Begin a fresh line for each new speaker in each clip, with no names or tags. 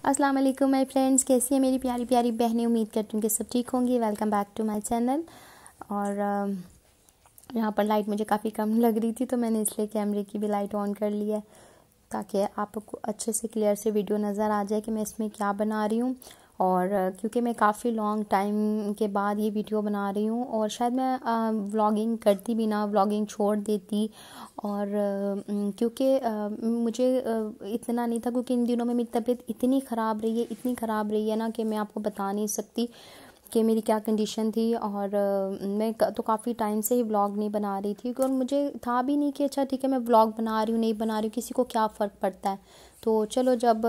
अस्सलाम वालेकुम my friends, कैसी हैं मेरी प्यारी प्यारी बहनें। उम्मीद करती हूँ कि सब ठीक होंगी। Welcome back to my channel. और यहाँ पर लाइट मुझे काफ़ी कम लग रही थी, तो मैंने इसलिए कैमरे की भी लाइट ऑन कर ली है ताकि आपको अच्छे से क्लियर से वीडियो नज़र आ जाए कि मैं इसमें क्या बना रही हूँ। और क्योंकि मैं काफ़ी लॉन्ग टाइम के बाद ये वीडियो बना रही हूँ, और शायद मैं व्लॉगिंग करती भी ना, व्लॉगिंग छोड़ देती। और क्योंकि मुझे इतना नहीं था, क्योंकि इन दिनों में मेरी तबीयत इतनी ख़राब रही है, इतनी ख़राब रही है ना कि मैं आपको बता नहीं सकती कि मेरी क्या कंडीशन थी। और मैं तो काफ़ी टाइम से ही व्लॉग नहीं बना रही थी, और मुझे था भी नहीं कि अच्छा ठीक है मैं व्लॉग बना रही हूँ नहीं बना रही हूँ, किसी को क्या फ़र्क पड़ता है, तो चलो जब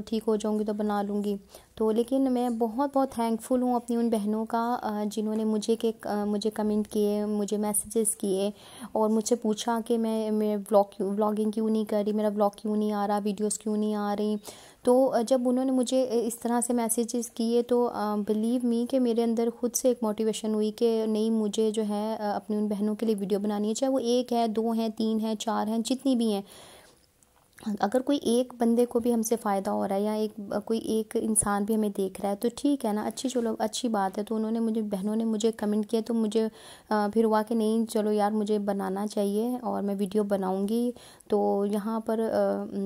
ठीक हो जाऊँगी तो बना लूँगी। तो लेकिन मैं बहुत बहुत थैंकफुल हूँ अपनी उन बहनों का जिन्होंने मुझे कमेंट किए, मुझे मैसेजेस किए और मुझसे पूछा कि मैं व्लॉगिंग क्यों नहीं कर रही, मेरा व्लॉग क्यों नहीं आ रहा, वीडियोस क्यों नहीं आ रही। तो जब उन्होंने मुझे इस तरह से मैसेजेस किए तो बिलीव मी कि मेरे अंदर खुद से एक मोटिवेशन हुई कि नहीं, मुझे जो है अपनी उन बहनों के लिए वीडियो बनानी है, चाहे वो 1 है, 2 हैं, 3 हैं, 4 हैं, जितनी भी हैं। अगर कोई एक बंदे को भी हमसे फ़ायदा हो रहा है या कोई एक इंसान भी हमें देख रहा है तो ठीक है ना, चलो अच्छी बात है। तो बहनों ने मुझे कमेंट किया, तो मुझे फिर हुआ कि नहीं चलो यार, मुझे बनाना चाहिए और मैं वीडियो बनाऊंगी। तो यहाँ पर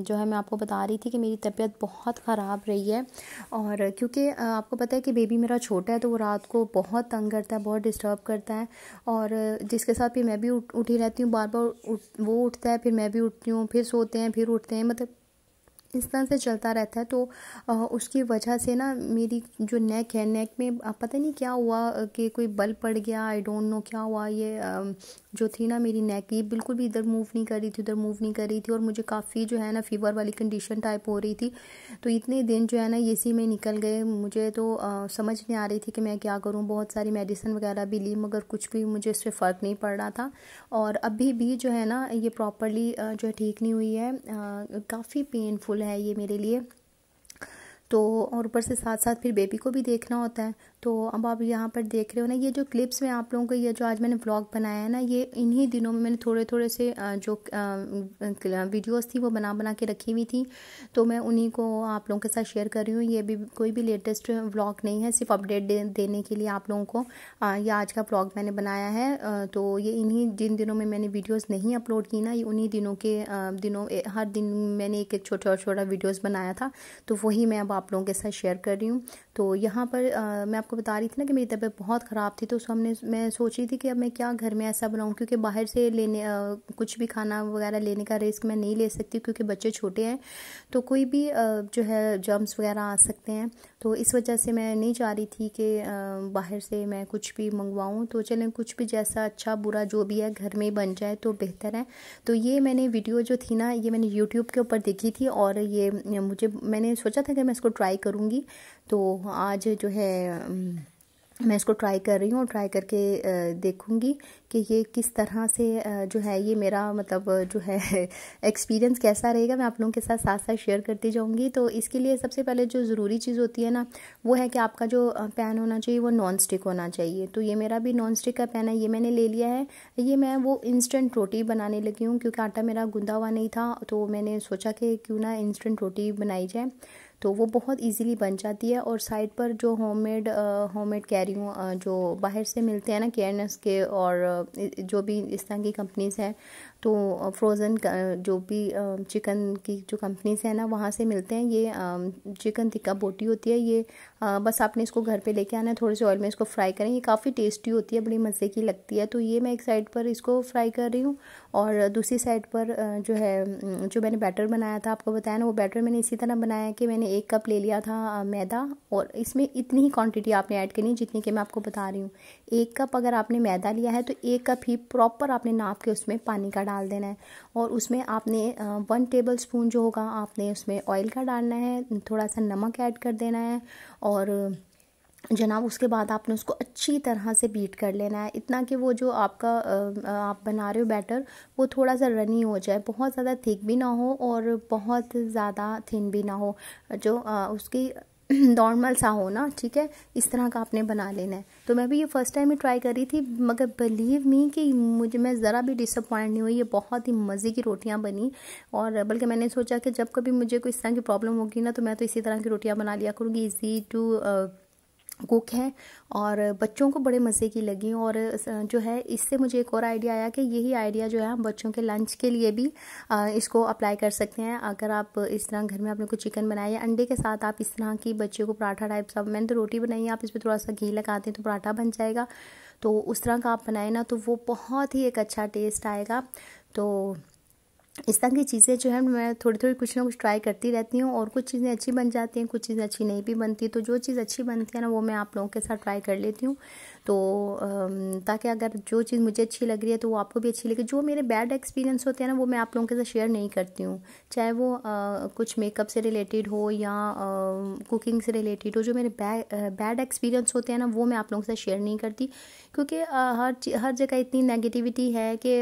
जो है मैं आपको बता रही थी कि मेरी तबीयत बहुत ख़राब रही है। और क्योंकि आपको पता है कि बेबी मेरा छोटा है, तो वो रात को बहुत तंग करता है, बहुत डिस्टर्ब करता है। और जिसके साथ फिर मैं भी उठी रहती हूँ, बार बार वो उठता है, फिर मैं भी उठती हूँ, फिर सोते हैं, फिर उठते हैं, मतलब इस तरह से चलता रहता है। तो उसकी वजह से ना मेरी जो नेक है, नेक में पता नहीं क्या हुआ कि कोई बल पड़ गया, आई डोंट नो क्या हुआ। ये जो थी ना मेरी नेक, ये बिल्कुल भी इधर मूव नहीं कर रही थी, उधर मूव नहीं कर रही थी, और मुझे काफ़ी जो है ना फीवर वाली कंडीशन टाइप हो रही थी। तो इतने दिन जो है ना इसी में निकल गए। मुझे तो समझ नहीं आ रही थी कि मैं क्या करूँ। बहुत सारी मेडिसिन वगैरह भी ली, मगर कुछ भी मुझे इससे फ़र्क नहीं पड़ रहा था। और अभी भी जो है ना ये प्रॉपरली जो है ठीक नहीं हुई है, काफ़ी पेनफुल है ये मेरे लिए। तो और ऊपर से साथ साथ फिर बेबी को भी देखना होता है। तो अब आप यहाँ पर देख रहे हो ना, ये जो क्लिप्स में आप लोगों को, ये जो आज मैंने व्लॉग बनाया है ना, ये इन्हीं दिनों में मैंने थोड़े थोड़े से जो वीडियोस थी वो बना के रखी हुई थी, तो मैं उन्हीं को आप लोगों के साथ शेयर कर रही हूँ। ये भी कोई भी लेटेस्ट व्लॉग नहीं है, सिर्फ अपडेट देने के लिए आप लोगों को ये आज का व्लॉग मैंने बनाया है। तो ये इन्हीं जिन दिनों में मैंने वीडियोज़ नहीं अपलोड की ना, ये उन्हीं दिनों के हर दिन मैंने एक एक छोटा छोटा वीडियोज़ बनाया था, तो वही मैं अब आप लोगों के साथ शेयर कर रही हूँ। तो यहाँ पर मैं आपको बता रही थी ना कि मेरी तबीयत बहुत ख़राब थी, तो मैं सोच रही थी कि अब मैं क्या घर में ऐसा बनाऊँ, क्योंकि बाहर से कुछ भी खाना वगैरह लेने का रिस्क मैं नहीं ले सकती, क्योंकि बच्चे छोटे हैं, तो कोई भी जो है जर्म्स वगैरह आ सकते हैं। तो इस वजह से मैं नहीं चाह रही थी कि बाहर से मैं कुछ भी मंगवाऊँ। तो चलें, कुछ भी जैसा अच्छा बुरा जो भी है घर में बन जाए तो बेहतर है। तो ये मैंने वीडियो जो थी ना, ये मैंने यूट्यूब के ऊपर देखी थी, और ये मैंने सोचा था कि मैं इसको ट्राई करूँगी। तो आज जो है मैं इसको ट्राई कर रही हूँ, और ट्राई करके देखूँगी कि ये किस तरह से जो है ये मेरा मतलब जो है एक्सपीरियंस कैसा रहेगा। मैं आप लोगों के साथ साथ साथ शेयर करती जाऊँगी। तो इसके लिए सबसे पहले जो ज़रूरी चीज़ होती है ना, वो है कि आपका जो पैन होना चाहिए वो नॉन स्टिक होना चाहिए। तो ये मेरा भी नॉन स्टिक का पैन है, ये मैंने ले लिया है। ये मैं वो इंस्टेंट रोटी बनाने लगी हूँ, क्योंकि आटा मेरा गूंदा हुआ नहीं था, तो मैंने सोचा कि क्यों ना इंस्टेंट रोटी बनाई जाए। तो वो बहुत इजीली बन जाती है। और साइड पर जो होममेड कह रही हूँ, जो बाहर से मिलते हैं ना केयरनेस के, और जो भी इस तरह की कंपनीज़ हैं, तो फ्रोज़न जो भी चिकन की जो कंपनीज हैं ना, वहाँ से मिलते हैं। ये चिकन टिक्का बोटी होती है ये, बस आपने इसको घर पे लेके आना है, थोड़े से ऑयल में इसको फ्राई करें, ये काफ़ी टेस्टी होती है, बड़ी मज़े की लगती है। तो ये मैं एक साइड पर इसको फ्राई कर रही हूँ, और दूसरी साइड पर जो है जो मैंने बैटर बनाया था, आपको बताया ना, वो बैटर मैंने इसी तरह बनाया कि मैंने 1 कप ले लिया था मैदा, और इसमें इतनी ही क्वांटिटी आपने ऐड करनी है जितनी कि मैं आपको बता रही हूँ। 1 कप अगर आपने मैदा लिया है तो 1 कप ही प्रॉपर आपने नाप के उसमें पानी का डाल देना है, और उसमें आपने 1 टेबल स्पून जो होगा आपने उसमें ऑयल का डालना है, थोड़ा सा नमक ऐड कर देना है, और जनाब उसके बाद आपने उसको अच्छी तरह से बीट कर लेना है, इतना कि वो जो आपका आप बना रहे हो बैटर, वो थोड़ा सा रनी हो जाए, बहुत ज़्यादा थिक भी ना हो और बहुत ज़्यादा थिन भी ना हो। जो उसकी नॉर्मल सा हो ना, ठीक है, इस तरह का आपने बना लेना है। तो मैं भी ये फर्स्ट टाइम ही ट्राई कर रही थी, मगर बिलीव मी कि मैं ज़रा भी डिसअपॉइंट नहीं हुई। ये बहुत ही मज़े की रोटियां बनी, और बल्कि मैंने सोचा कि जब कभी मुझे कोई इस तरह की प्रॉब्लम होगी ना, तो मैं तो इसी तरह की रोटियां बना लिया करूँगी। ईजी टू कुक है और बच्चों को बड़े मज़े की लगी। और जो है इससे मुझे एक और आइडिया आया कि यही आइडिया जो है हम बच्चों के लंच के लिए भी इसको अप्लाई कर सकते हैं। अगर आप इस तरह घर में आपने कुछ चिकन बनाया या अंडे के साथ आप इस तरह की बच्चे को पराठा टाइप सा, मैंने तो रोटी बनाई है, आप इस पर थोड़ा सा घी लगाते हैं तो पराठा बन जाएगा। तो उस तरह का आप बनाए ना, तो वो बहुत ही एक अच्छा टेस्ट आएगा। तो इस तरह की चीज़ें जो है मैं थोड़ी थोड़ी कुछ ना कुछ ट्राई करती रहती हूँ, और कुछ चीज़ें अच्छी बन जाती हैं, कुछ चीज़ें अच्छी नहीं भी बनती। तो जो चीज़ अच्छी बनती है ना, वो मैं आप लोगों के साथ ट्राई कर लेती हूँ। तो ताकि अगर जो चीज़ मुझे अच्छी लग रही है तो वो आपको भी अच्छी लगे। जो मेरे बैड एक्सपीरियंस होते हैं ना, वो मैं आप लोगों के साथ शेयर नहीं करती हूँ, चाहे वो कुछ मेकअप से रिलेटेड हो या कुकिंग से रिलेटेड हो। जो मेरे बैड एक्सपीरियंस होते हैं ना, वो मैं आप लोगों के साथ शेयर नहीं करती, क्योंकि हर जगह इतनी नेगेटिविटी है कि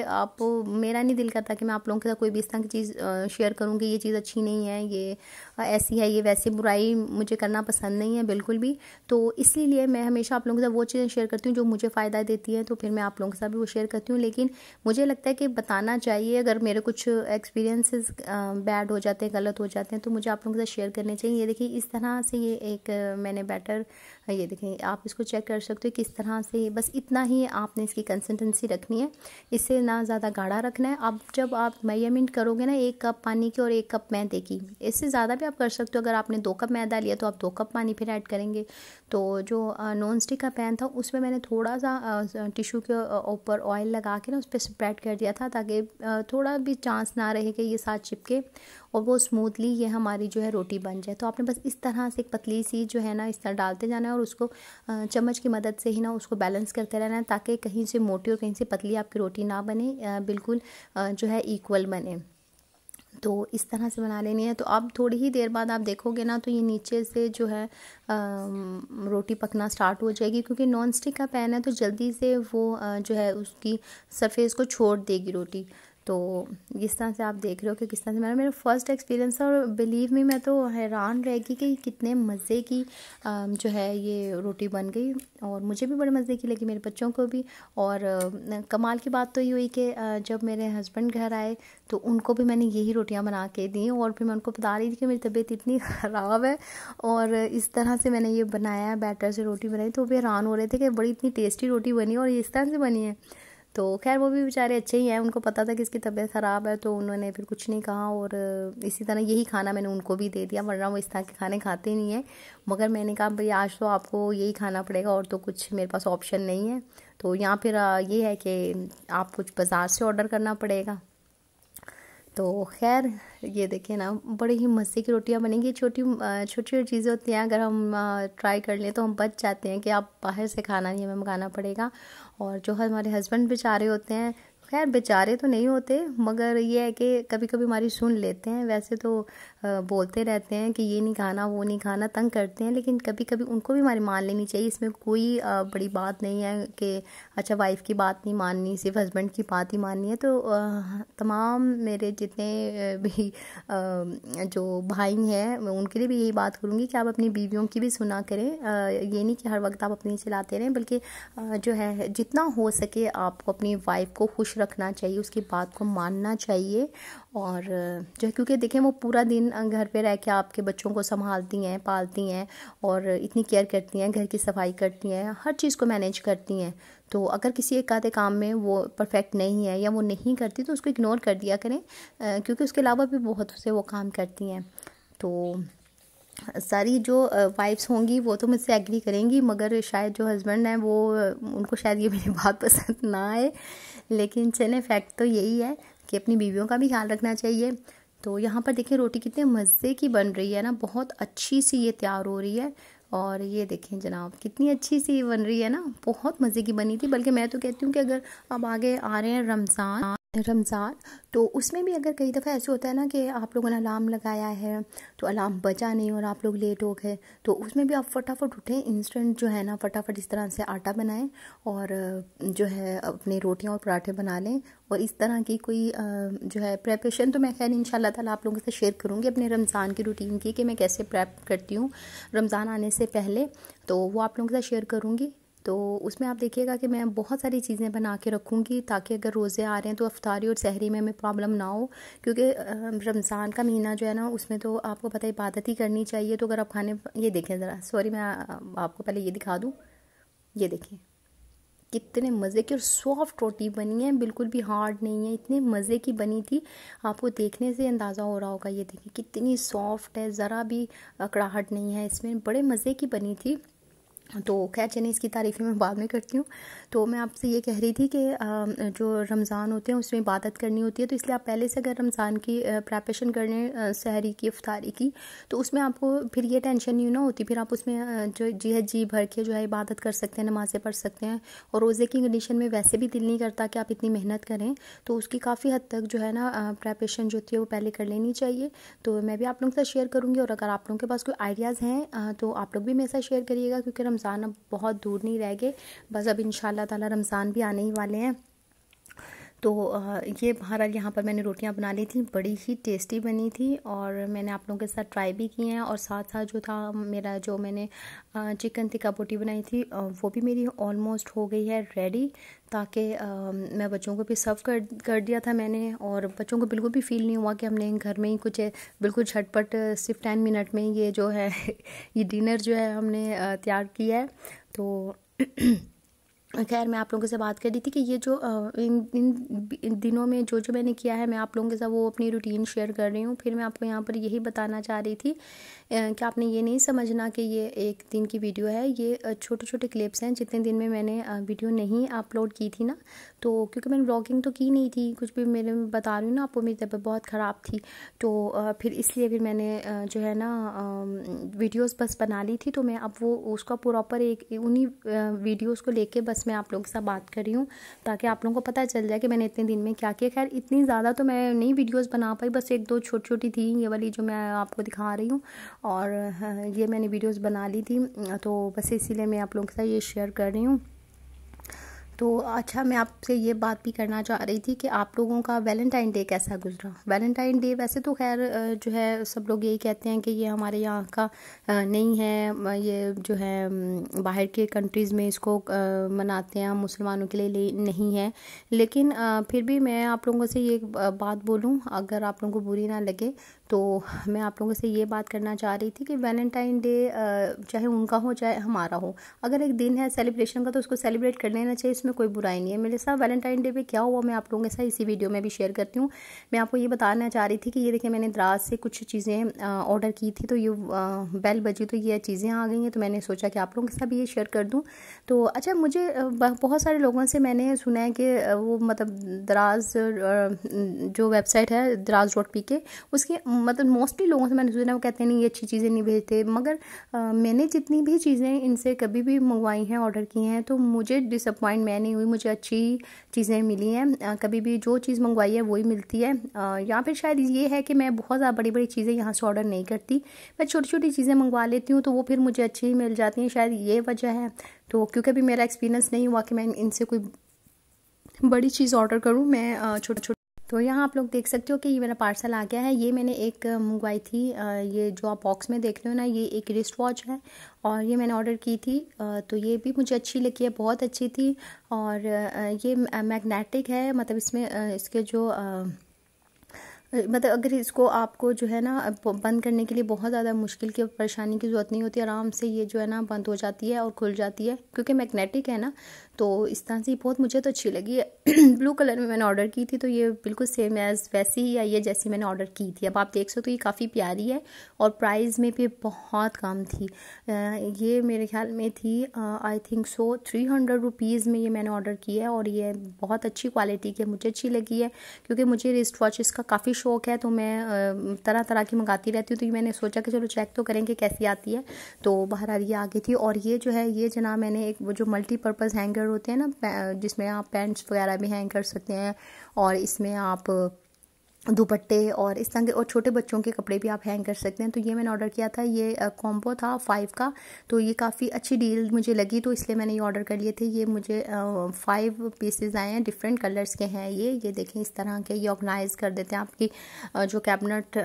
मेरा नहीं दिल करता कि मैं आप लोगों के साथ कोई भी इस तरह की चीज़ शेयर करूँगी। ये चीज़ अच्छी नहीं है, ये ऐसी है, ये वैसी, बुराई मुझे करना पसंद नहीं है बिल्कुल भी। तो इसीलिए मैं हमेशा आप लोगों के साथ वो चीज़ें शेयर करती हूँ जो मुझे फ़ायदा देती है, तो फिर मैं आप लोगों के साथ भी वो शेयर करती हूँ। लेकिन मुझे लगता है कि बताना चाहिए, अगर मेरे कुछ एक्सपीरियंसेस बैड हो जाते हैं, गलत हो जाते हैं, तो मुझे आप लोगों के साथ शेयर करने चाहिए। ये देखिए इस तरह से ये एक मैंने बैटर, ये देखिए आप इसको चेक कर सकते हो किस तरह से, बस इतना ही आपने इसकी कंसिस्टेंसी रखनी है, इससे ना ज़्यादा गाढ़ा रखना है। अब जब आप मेजरमेंट करोगे ना 1 कप पानी की और 1 कप मैदे की, इससे ज़्यादा भी आप कर सकते हो। अगर आपने 2 कप मैदा लिया तो आप 2 कप पानी फिर ऐड करेंगे। तो जो नॉन स्टिक का पैन था उसमें मैंने थोड़ा सा टिश्यू के ऊपर ऑयल लगा के ना उस पर स्प्रेड कर दिया था, ताकि थोड़ा भी चांस ना रहे कि ये साथ चिपके, और वो स्मूथली ये हमारी जो है रोटी बन जाए। तो आपने बस इस तरह से एक पतली सी जो है ना इस तरह डालते जाना है, और उसको चम्मच की मदद से ही ना उसको बैलेंस करते रहना है, ताकि कहीं से मोटी और कहीं से पतली आपकी रोटी ना बने, बिल्कुल जो है इक्वल बने। तो इस तरह से बना लेनी है। तो अब थोड़ी ही देर बाद आप देखोगे ना, तो ये नीचे से जो है रोटी पकना स्टार्ट हो जाएगी, क्योंकि नॉन स्टिक का पैन है तो जल्दी से वो जो है उसकी सरफेस को छोड़ देगी रोटी। तो इस तरह से आप देख रहे हो कि किस तरह से मेरा फर्स्ट एक्सपीरियंस है, और बिलीव मी मैं तो हैरान रह गई कि कितने मज़े की जो है ये रोटी बन गई, और मुझे भी बड़े मज़े की लगी, मेरे बच्चों को भी। और कमाल की बात तो ये हुई कि जब मेरे हस्बैंड घर आए तो उनको भी मैंने यही रोटियां बना के दी, और फिर मैं उनको बता रही थी कि मेरी तबीयत इतनी ख़राब है और इस तरह से मैंने ये बनाया, बैटर से रोटी बनाई। तो वे हैरान हो रहे थे कि बड़ी इतनी टेस्टी रोटी बनी और इस तरह से बनी है। तो खैर वो भी बेचारे अच्छे ही हैं, उनको पता था कि इसकी तबीयत ख़राब है, तो उन्होंने फिर कुछ नहीं कहा, और इसी तरह यही खाना मैंने उनको भी दे दिया, वरना वो इस तरह के खाने खाते ही नहीं है। मगर मैंने कहा भाई आज तो आपको यही खाना पड़ेगा, और तो कुछ मेरे पास ऑप्शन नहीं है। तो यहाँ फिर ये है कि आप कुछ बाज़ार से ऑर्डर करना पड़ेगा। तो खैर ये देखिए ना, बड़ी ही मज़े की रोटियां बनेंगी। छोटी छोटी चीज़ें होती हैं, अगर हम ट्राई कर लें तो हम बच जाते हैं कि आप बाहर से खाना नहीं हमें मंगाना पड़ेगा। और जो हमारे हस्बैंड बेचारे होते हैं, खैर बेचारे तो नहीं होते, मगर ये है कि कभी कभी हमारी सुन लेते हैं। वैसे तो बोलते रहते हैं कि ये नहीं खाना वो नहीं खाना, तंग करते हैं, लेकिन कभी कभी उनको भी हमारी मान लेनी चाहिए। इसमें कोई बड़ी बात नहीं है कि अच्छा वाइफ की बात नहीं माननी, सिर्फ हस्बैंड की बात ही माननी है। तो तमाम मेरे जितने भी जो भाई हैं, मैं उनके लिए भी यही बात करूँगी कि आप अपनी बीवियों की भी सुना करें। ये नहीं कि हर वक्त आप अपनी चलाते रहें, बल्कि जो है जितना हो सके आपको अपनी वाइफ को खुश रखना चाहिए, उसकी बात को मानना चाहिए। और जो है क्योंकि देखें वो पूरा दिन घर पे रह के आपके बच्चों को संभालती हैं, पालती हैं, और इतनी केयर करती हैं, घर की सफाई करती हैं, हर चीज़ को मैनेज करती हैं। तो अगर किसी एक आधे काम में वो परफेक्ट नहीं है या वो नहीं करती, तो उसको इग्नोर कर दिया करें, क्योंकि उसके अलावा भी बहुत से वो काम करती हैं। तो सारी जो वाइफ्स होंगी वो तो मुझसे एग्री करेंगी, मगर शायद जो हस्बैंड हैं वो उनको शायद ये मेरी बात पसंद ना आए। लेकिन चलें, फैक्ट तो यही है कि अपनी बीवियों का भी ख्याल रखना चाहिए। तो यहाँ पर देखिए रोटी कितने मज़े की बन रही है ना, बहुत अच्छी सी ये तैयार हो रही है। और ये देखें जनाब कितनी अच्छी सी बन रही है ना, बहुत मज़े की बनी थी। बल्कि मैं तो कहती हूँ कि अगर अब आगे आ रहे हैं रमज़ान, रमज़ान। तो उसमें भी अगर कई दफ़ा ऐसे होता है ना कि आप लोगों ने अलार्म लगाया है तो अलार्म बजा नहीं और आप लोग लेट हो गए, तो उसमें भी आप फटाफट उठें, इंस्टेंट जो है ना फटाफट इस तरह से आटा बनाएं और जो है अपने रोटियां और पराठे बना लें। और इस तरह की कोई जो है प्रेपरेशन तो मैं खैर इंशाल्लाह ताला आप लोगों से शेयर करूँगी अपने रमज़ान की रूटीन की, कि मैं कैसे प्रेप करती हूँ रमज़ान आने से पहले, तो वो आप लोगों के साथ शेयर करूँगी। तो उसमें आप देखिएगा कि मैं बहुत सारी चीज़ें बना के रखूँगी ताकि अगर रोज़े आ रहे हैं तो अफ्तारी और सहरी में हमें प्रॉब्लम ना हो, क्योंकि रमज़ान का महीना जो है ना उसमें तो आपको पता है इबादत ही करनी चाहिए। तो अगर आप खाने, ये देखें ज़रा, सॉरी मैं आपको पहले ये दिखा दूँ, ये देखें कितने मज़े की और सॉफ्ट रोटी बनी है, बिल्कुल भी हार्ड नहीं है, इतने मज़े की बनी थी, आपको देखने से अंदाज़ा हो रहा होगा। ये देखिए कितनी सॉफ्ट है, ज़रा भी कड़ाहट नहीं है इसमें, बड़े मज़े की बनी थी। तो खैर चलिए इसकी तारीफ़ें मैं बाद में करती हूँ। तो मैं आपसे ये कह रही थी कि जो रमज़ान होते हैं उसमें इबादत करनी होती है, तो इसलिए आप पहले से अगर रमज़ान की प्रेपरेशन कर लें सहरी की, इफ्तारी की, तो उसमें आपको फिर ये टेंशन नहीं ना होती, फिर आप उसमें जो जी भर के जो है इबादत कर सकते हैं, नमाज़ें पढ़ सकते हैं। और रोज़े की कंडीशन में वैसे भी दिल नहीं करता कि आप इतनी मेहनत करें, तो उसकी काफ़ी हद तक जो है ना प्रेपरेशन जो होती है वो पहले कर लेनी चाहिए। तो मैं भी आप लोगों के साथ शेयर करूँगी, और अगर आप लोगों के पास कोई आइडियाज़ हैं तो आप लोग भी मेरे साथ शेयर करिएगा, क्योंकि रमज़ान अब बहुत दूर नहीं रह गए, बस अब इंशाल्लाह ताला रमज़ान भी आने ही वाले हैं। तो ये बहरहाल यहाँ पर मैंने रोटियाँ बना ली थी, बड़ी ही टेस्टी बनी थी, और मैंने आप लोगों के साथ ट्राई भी की हैं। और साथ साथ जो था मेरा, जो मैंने चिकन टिक्का बोटी बनाई थी वो भी मेरी ऑलमोस्ट हो गई है रेडी, ताकि मैं बच्चों को भी सर्व कर दिया था मैंने, और बच्चों को बिल्कुल भी फील नहीं हुआ कि हमने घर में ही कुछ बिल्कुल झटपट सिर्फ 10 मिनट में ये जो है ये डिनर जो है हमने तैयार किया है। तो खैर मैं आप लोगों से बात कर रही थी कि ये जो इन दिनों में जो मैंने किया है, मैं आप लोगों के साथ वो अपनी रूटीन शेयर कर रही हूँ। फिर मैं आपको यहाँ पर यही बताना चाह रही थी कि आपने ये नहीं समझना कि ये एक दिन की वीडियो है, ये छोटे छोटे क्लिप्स हैं। जितने दिन में मैंने वीडियो नहीं अपलोड की थी ना, तो क्योंकि मैंने व्लॉगिंग तो की नहीं थी कुछ भी, मेरे बता रही हूँ ना आपको, मेरी तबीयत बहुत ख़राब थी, तो फिर इसलिए फिर मैंने जो है ना वीडियोस बस बना ली थी। तो मैं अब वो उसका प्रॉपर एक उन्हीं वीडियोस को लेके बस मैं आप लोगों के साथ बात कर रही हूँ, ताकि आप लोगों को पता चल जाए कि मैंने इतने दिन में क्या किया। खैर इतनी ज़्यादा तो मैं नहीं वीडियोस बना पाई, बस एक दो छोटी छोटी थी, ये वाली जो मैं आपको दिखा रही हूँ, और ये मैंने वीडियोस बना ली थी, तो बस इसीलिए मैं आप लोगों के साथ ये शेयर कर रही हूँ। तो अच्छा, मैं आपसे ये बात भी करना चाह रही थी कि आप लोगों का वैलेंटाइन डे कैसा गुजरा। वैलेंटाइन डे वैसे तो खैर जो है सब लोग यही कहते हैं कि ये हमारे यहाँ का नहीं है, ये जो है बाहर के कंट्रीज़ में इसको मनाते हैं, मुसलमानों के लिए नहीं है। लेकिन फिर भी मैं आप लोगों से ये बात बोलूँ, अगर आप लोगों को बुरी ना लगे, तो मैं आप लोगों से ये बात करना चाह रही थी कि वैलेंटाइन डे चाहे उनका हो चाहे हमारा हो, अगर एक दिन है सेलिब्रेशन का तो उसको सेलिब्रेट कर लेना चाहिए, इसमें कोई बुराई नहीं है। मेरे साथ वैलेंटाइन डे पे क्या हुआ मैं आप लोगों के साथ इसी वीडियो में भी शेयर करती हूँ। मैं आपको ये बताना चाह रही थी कि ये देखिए मैंने दराज से कुछ चीज़ें ऑर्डर की थी, तो ये बेल बजी तो ये चीज़ें आ गई हैं, तो मैंने सोचा कि आप लोगों के साथ भी ये शेयर कर दूँ। तो अच्छा, मुझे बहुत सारे लोगों से मैंने सुना है कि वो मतलब दराज जो वेबसाइट है draz.pk, उसके मतलब मोस्टली लोगों से मैंने सुना वो कहते हैं नहीं ये अच्छी चीज़ें नहीं भेजते, मगर मैंने जितनी भी चीज़ें इनसे कभी भी मंगवाई हैं, ऑर्डर की हैं, तो मुझे डिसअपॉइंट मैं नहीं हुई, मुझे अच्छी चीज़ें मिली हैं। कभी भी जो चीज़ मंगवाई है वही मिलती है। या फिर शायद ये है कि मैं बहुत ज़्यादा बड़ी बड़ी चीज़ें यहाँ से ऑर्डर नहीं करती, मैं छोटी छोटी चीज़ें मंगवा लेती हूँ, तो वो फिर मुझे अच्छी ही मिल जाती हैं, शायद ये वजह है। तो क्योंकि अभी मेरा एक्सपीरियंस नहीं हुआ कि मैं इनसे कोई बड़ी चीज़ ऑर्डर करूँ, मैं छोटे छोटे। तो यहाँ आप लोग देख सकते हो कि ये मेरा पार्सल आ गया है। ये मैंने एक मंगवाई थी, ये जो आप बॉक्स में देख रहे हो ना, ये एक रिस्ट वॉच है, और ये मैंने ऑर्डर की थी, तो ये भी मुझे अच्छी लगी है, बहुत अच्छी थी। और ये मैग्नेटिक है, मतलब इसमें इसके जो मतलब अगर इसको आपको जो है ना बंद करने के लिए बहुत ज़्यादा मुश्किल की परेशानी की ज़रूरत नहीं होती, आराम से ये जो है ना बंद हो जाती है और खुल जाती है, क्योंकि मैग्नेटिक है ना, तो इस तरह से बहुत मुझे तो अच्छी लगी है। ब्लू कलर में मैंने ऑर्डर की थी, तो ये बिल्कुल सेम एज वैसी ही आई है जैसी मैंने ऑर्डर की थी। अब आप देख सकते हो ये काफ़ी प्यारी है, और प्राइस में भी बहुत कम थी। ये मेरे ख्याल में थी आई थिंक सो 300 रुपीज़ में ये मैंने ऑर्डर किया है, और ये बहुत अच्छी क्वालिटी की मुझे अच्छी लगी है, क्योंकि मुझे रिस्ट वॉचेस का काफ़ी शौक है, तो मैं तरह तरह की मंगाती रहती हूँ, तो ये मैंने सोचा कि चलो चेक तो करेंगे कैसी आती है। तो बहरहाल ये आ गई थी। और ये जो है ये जनाब मैंने एक वो जो मल्टीपर्पज़ हैंगर होते हैं ना, जिसमें आप पैंट्स वगैरह वगैरह भी हैंग कर सकते हैं, और इसमें आप दुपट्टे और इस तरह के और छोटे बच्चों के कपड़े भी आप हैंग कर सकते हैं। तो ये मैंने ऑर्डर किया था, ये कॉम्बो था 5 का, तो ये काफ़ी अच्छी डील मुझे लगी, तो इसलिए मैंने ये ऑर्डर कर लिए थे। ये मुझे 5 पीसेस आए हैं, डिफरेंट कलर्स के हैं ये देखें इस तरह के। ये ऑर्गेनाइज कर देते हैं आपकी जो कैबिनेट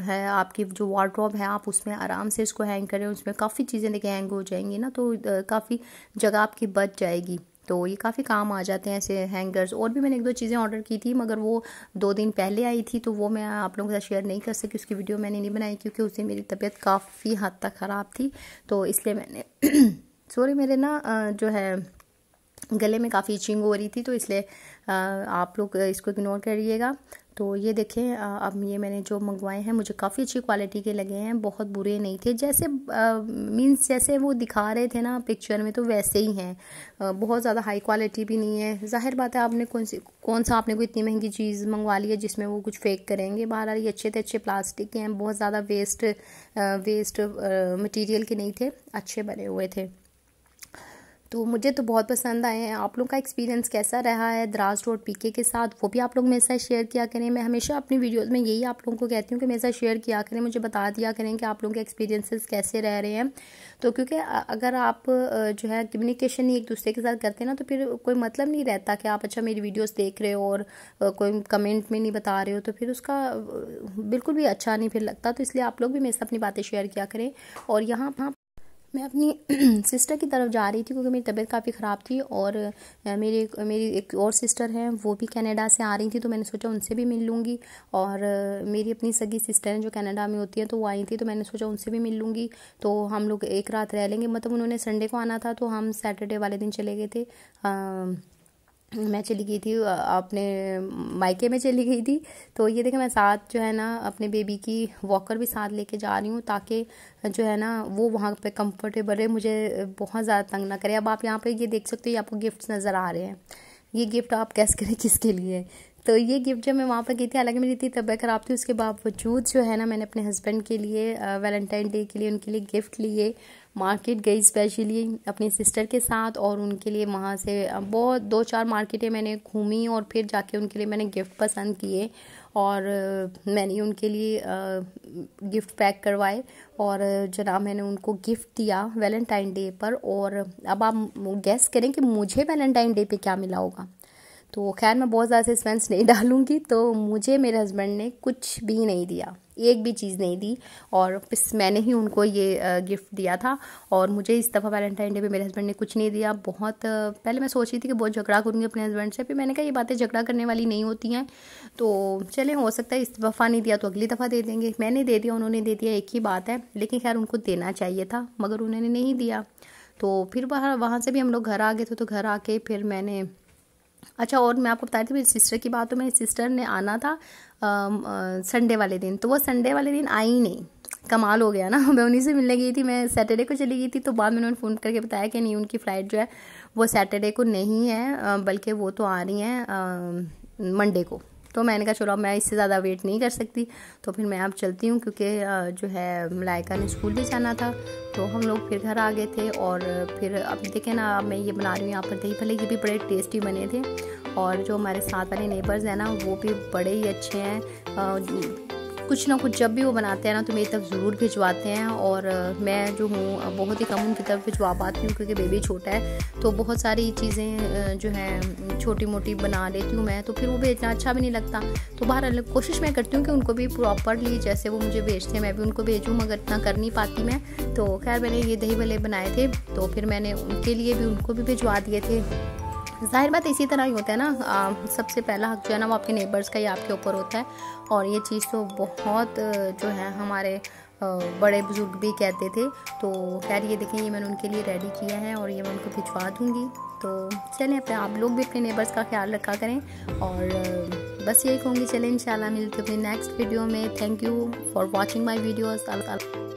है, आपकी जो वार्डरोब है, आप उसमें आराम से इसको हैंग करें, उसमें काफ़ी चीज़ें देखिए हैंग हो जाएंगी ना, तो काफ़ी जगह आपकी बच जाएगी। तो ये काफ़ी काम आ जाते हैं ऐसे हैंगर्स। और भी मैंने 1-2 चीज़ें ऑर्डर की थी, मगर वो 2 दिन पहले आई थी, तो वो मैं आप लोगों के साथ शेयर नहीं कर सकी, उसकी वीडियो मैंने नहीं बनाई क्योंकि उस दिन मेरी तबीयत काफ़ी हद तक ख़राब थी, तो इसलिए मैंने सॉरी मेरे ना जो है गले में काफ़ी इचिंग हो रही थी, तो इसलिए आप लोग इसको इग्नोर करिएगा। तो ये देखें, अब ये मैंने जो मंगवाए हैं मुझे काफ़ी अच्छी क्वालिटी के लगे हैं, बहुत बुरे नहीं थे, जैसे मींस जैसे वो दिखा रहे थे ना पिक्चर में, तो वैसे ही हैं। बहुत ज़्यादा हाई क्वालिटी भी नहीं है। जाहिर बात है आपने कौन सा आपने कोई इतनी महंगी चीज़ मंगवा ली है जिसमें वो कुछ फेक करेंगे। बहरहाल ये अच्छे थे, अच्छे प्लास्टिक के हैं, बहुत ज़्यादा वेस्ट मटीरियल के नहीं थे, अच्छे बने हुए थे, तो मुझे तो बहुत पसंद आए हैं। आप लोग का एक्सपीरियंस कैसा रहा है द्रास.pk के साथ, वो भी आप लोग मेरे साथ शेयर किया करें। मैं हमेशा अपनी वीडियोस में यही आप लोगों को कहती हूँ कि मेरे साथ शेयर किया करें, मुझे बता दिया करें कि आप लोगों के एक्सपीरियंसेस कैसे रह रहे हैं। तो क्योंकि अगर आप जो है कम्युनिकेशन नहीं एक दूसरे के साथ करते ना, तो फिर कोई मतलब नहीं रहता कि आप अच्छा मेरी वीडियोज़ देख रहे हो और कोई कमेंट में नहीं बता रहे हो, तो फिर उसका बिल्कुल भी अच्छा नहीं फिर लगता। तो इसलिए आप लोग भी मेरे साथ अपनी बातें शेयर किया करें। और यहाँ मैं अपनी सिस्टर की तरफ जा रही थी क्योंकि मेरी तबीयत काफ़ी ख़राब थी, और मेरी एक और सिस्टर हैं, वो भी कनाडा से आ रही थी, तो मैंने सोचा उनसे भी मिल लूँगी। और मेरी अपनी सगी सिस्टर हैं जो कनाडा में होती हैं, तो वो आई थी, तो मैंने सोचा उनसे भी मिल लूँगी, तो हम लोग एक रात रह लेंगे। मतलब उन्होंने संडे को आना था, तो हम सैटरडे वाले दिन चले गए थे। मैं चली गई थी अपने मायके में चली गई थी। तो ये देखें, मैं साथ जो है ना अपने बेबी की वॉकर भी साथ लेके जा रही हूँ, ताकि जो है ना वो वहाँ पे कंफर्टेबल रहे, मुझे बहुत ज़्यादा तंग ना करे। अब आप यहाँ पे ये देख सकते हो, ये आपको गिफ्ट्स नज़र आ रहे हैं। ये गिफ्ट आप कैसे करें किसके लिए। तो ये गिफ्ट जब मैं वहाँ पर गई थी, हालांकि मेरी इतनी तबीयत ख़राब थी, उसके बावजूद जो है ना मैंने अपने हस्बैंड के लिए वैलेंटाइन डे के लिए उनके लिए गिफ्ट लिए। मार्केट गई स्पेशली अपनी सिस्टर के साथ, और उनके लिए वहाँ से बहुत 2-4 मार्केटें मैंने घूमी, और फिर जाके उनके लिए मैंने गिफ्ट पसंद किए, और मैंने उनके लिए गिफ्ट पैक करवाए, और जनाब मैंने उनको गिफ्ट दिया वैलेंटाइन डे पर। और अब आप गेस करें कि मुझे वैलेंटाइन डे पे क्या मिला होगा। तो खैर मैं बहुत ज़्यादा सस्पेंस नहीं डालूंगी। तो मुझे मेरे हस्बैंड ने कुछ भी नहीं दिया, एक भी चीज़ नहीं दी, और बस मैंने ही उनको ये गिफ्ट दिया था। और मुझे इस दफ़ा वैलेंटाइन डे पे मेरे हस्बैंड ने कुछ नहीं दिया। बहुत पहले मैं सोच रही थी कि बहुत झगड़ा करूँगी अपने हस्बैंड से, फिर मैंने कहा ये बातें झगड़ा करने वाली नहीं होती हैं, तो चले हो सकता है इस दफ़ा नहीं दिया तो अगली दफ़ा दे देंगे। मैंने दे दिया, उन्होंने दे दिया, एक ही बात है। लेकिन खैर उनको देना चाहिए था, मगर उन्होंने नहीं दिया। तो फिर वहाँ से भी हम लोग घर आ गए थे। तो घर आके फिर मैंने अच्छा, और मैं आपको बता रही थी मेरी सिस्टर की बात, तो मेरी सिस्टर ने आना था संडे वाले दिन, तो वो संडे वाले दिन आई नहीं। कमाल हो गया ना। मैं उन्हीं से मिलने गई थी, मैं सैटरडे को चली गई थी, तो बाद में उन्होंने फ़ोन करके बताया कि नहीं, उनकी फ़्लाइट जो है वो सैटरडे को नहीं है, बल्कि वो तो आ रही हैं मंडे को। तो मैंने कहा चलो अब मैं इससे ज़्यादा वेट नहीं कर सकती, तो फिर मैं अब चलती हूँ, क्योंकि जो है मलाइका ने स्कूल भी जाना था। तो हम लोग फिर घर आ गए थे, और फिर अब देखें ना, अब मैं ये बना रही हूँ यहाँ पर दही भल्ले, ये भी बड़े टेस्टी बने थे। और जो हमारे साथ वाले नेबर्स हैं ना, वो भी बड़े ही अच्छे हैं। कुछ ना कुछ जब भी वो बनाते हैं ना, तो मेरी तरफ ज़रूर भिजवाते हैं, और मैं जो हूँ बहुत ही कम उनकी तरफ भिजवा पाती हूँ, क्योंकि बेबी छोटा है, तो बहुत सारी चीज़ें जो हैं छोटी मोटी बना लेती हूँ मैं, तो फिर वो भेजना अच्छा भी नहीं लगता। तो बहरहाल कोशिश मैं करती हूँ कि उनको भी प्रॉपरली जैसे वो मुझे भेजते हैं मैं भी उनको भेजूँ, मगर इतना कर नहीं पाती मैं। तो खैर मैंने ये दही भल्ले बनाए थे, तो फिर मैंने उनके लिए भी उनको भी भिजवा दिए थे। जाहिर बात इसी तरह ही होता है ना, सबसे पहला हक जो है ना वो आपके नेबर्स का ही आपके ऊपर होता है। और ये चीज़ तो बहुत जो है हमारे बड़े बुजुर्ग भी कहते थे। तो खैर ये देखें, ये मैंने उनके लिए रेडी किया है, और ये मैं उनको भिजवा दूँगी। तो चलें, अपने आप लोग भी अपने नेबर्स का ख्याल रखा करें, और बस यही कहूँगी। चलें, इंशाल्लाह मिलते अपनी नेक्स्ट वीडियो में। Thank you for watching my videos.